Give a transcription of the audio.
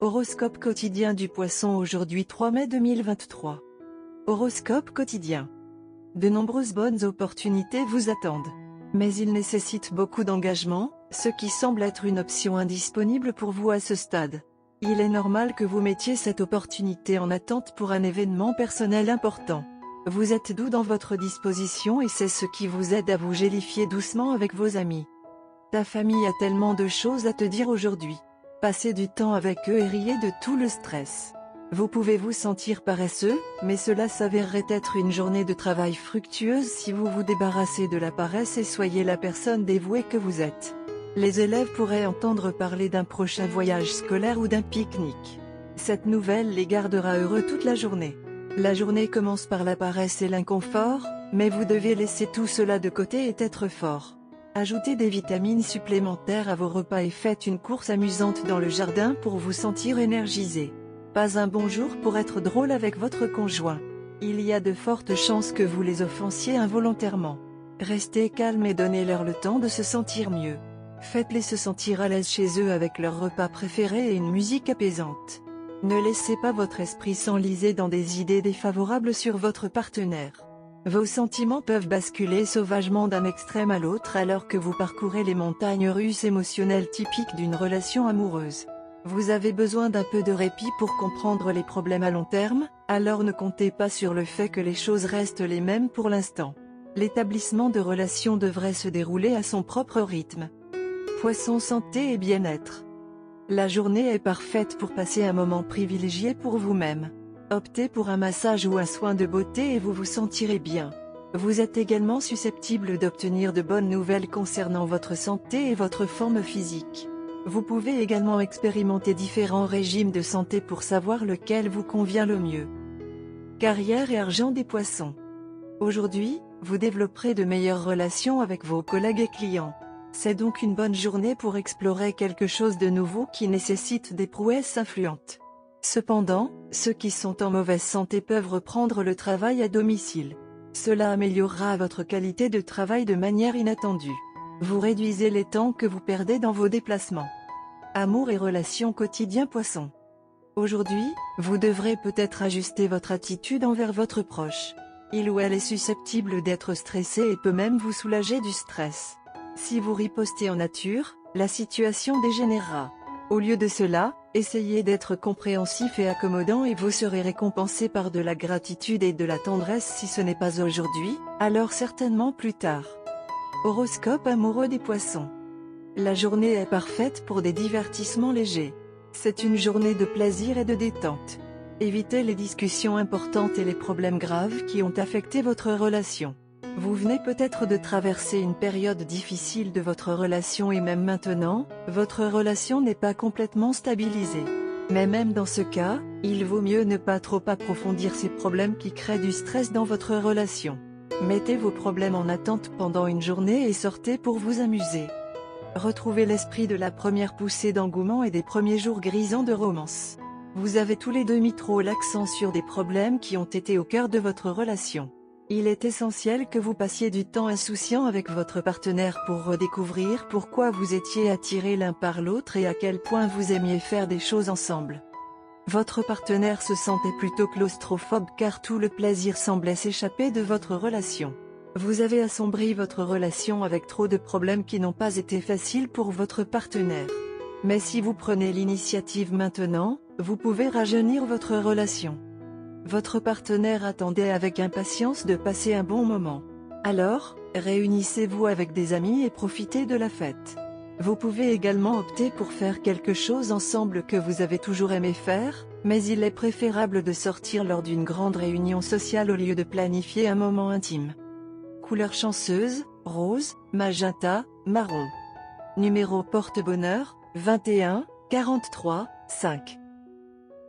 Horoscope quotidien du Poisson aujourd'hui 3 mai 2023. Horoscope quotidien. De nombreuses bonnes opportunités vous attendent. Mais il nécessite beaucoup d'engagement, ce qui semble être une option indisponible pour vous à ce stade. Il est normal que vous mettiez cette opportunité en attente pour un événement personnel important. Vous êtes doux dans votre disposition et c'est ce qui vous aide à vous gélifier doucement avec vos amis. Ta famille a tellement de choses à te dire aujourd'hui. Passez du temps avec eux et riez de tout le stress. Vous pouvez vous sentir paresseux, mais cela s'avérerait être une journée de travail fructueuse si vous vous débarrassez de la paresse et soyez la personne dévouée que vous êtes. Les élèves pourraient entendre parler d'un prochain voyage scolaire ou d'un pique-nique. Cette nouvelle les gardera heureux toute la journée. La journée commence par la paresse et l'inconfort, mais vous devez laisser tout cela de côté et être fort. Ajoutez des vitamines supplémentaires à vos repas et faites une course amusante dans le jardin pour vous sentir énergisé. Pas un bon jour pour être drôle avec votre conjoint. Il y a de fortes chances que vous les offensiez involontairement. Restez calme et donnez-leur le temps de se sentir mieux. Faites-les se sentir à l'aise chez eux avec leur repas préféré et une musique apaisante. Ne laissez pas votre esprit s'enliser dans des idées défavorables sur votre partenaire. Vos sentiments peuvent basculer sauvagement d'un extrême à l'autre alors que vous parcourez les montagnes russes émotionnelles typiques d'une relation amoureuse. Vous avez besoin d'un peu de répit pour comprendre les problèmes à long terme, alors ne comptez pas sur le fait que les choses restent les mêmes pour l'instant. L'établissement de relations devrait se dérouler à son propre rythme. Poisson santé et bien-être. La journée est parfaite pour passer un moment privilégié pour vous-même. Optez pour un massage ou un soin de beauté et vous vous sentirez bien. Vous êtes également susceptible d'obtenir de bonnes nouvelles concernant votre santé et votre forme physique. Vous pouvez également expérimenter différents régimes de santé pour savoir lequel vous convient le mieux. Carrière et argent des Poissons. Aujourd'hui, vous développerez de meilleures relations avec vos collègues et clients. C'est donc une bonne journée pour explorer quelque chose de nouveau qui nécessite des prouesses influentes. Cependant, ceux qui sont en mauvaise santé peuvent reprendre le travail à domicile. Cela améliorera votre qualité de travail de manière inattendue. Vous réduisez les temps que vous perdez dans vos déplacements. Amour et relations quotidien Poisson. Aujourd'hui, vous devrez peut-être ajuster votre attitude envers votre proche. Il ou elle est susceptible d'être stressé et peut même vous soulager du stress. Si vous ripostez en nature, la situation dégénérera. Au lieu de cela, essayez d'être compréhensif et accommodant et vous serez récompensé par de la gratitude et de la tendresse si ce n'est pas aujourd'hui, alors certainement plus tard. Horoscope amoureux des Poissons. La journée est parfaite pour des divertissements légers. C'est une journée de plaisir et de détente. Évitez les discussions importantes et les problèmes graves qui ont affecté votre relation. Vous venez peut-être de traverser une période difficile de votre relation et même maintenant, votre relation n'est pas complètement stabilisée. Mais même dans ce cas, il vaut mieux ne pas trop approfondir ces problèmes qui créent du stress dans votre relation. Mettez vos problèmes en attente pendant une journée et sortez pour vous amuser. Retrouvez l'esprit de la première poussée d'engouement et des premiers jours grisants de romance. Vous avez tous les deux mis trop l'accent sur des problèmes qui ont été au cœur de votre relation. Il est essentiel que vous passiez du temps insouciant avec votre partenaire pour redécouvrir pourquoi vous étiez attirés l'un par l'autre et à quel point vous aimiez faire des choses ensemble. Votre partenaire se sentait plutôt claustrophobe car tout le plaisir semblait s'échapper de votre relation. Vous avez assombri votre relation avec trop de problèmes qui n'ont pas été faciles pour votre partenaire. Mais si vous prenez l'initiative maintenant, vous pouvez rajeunir votre relation. Votre partenaire attendait avec impatience de passer un bon moment. Alors, réunissez-vous avec des amis et profitez de la fête. Vous pouvez également opter pour faire quelque chose ensemble que vous avez toujours aimé faire, mais il est préférable de sortir lors d'une grande réunion sociale au lieu de planifier un moment intime. Couleur chanceuse, rose, magenta, marron. Numéro porte-bonheur, 21, 43, 5.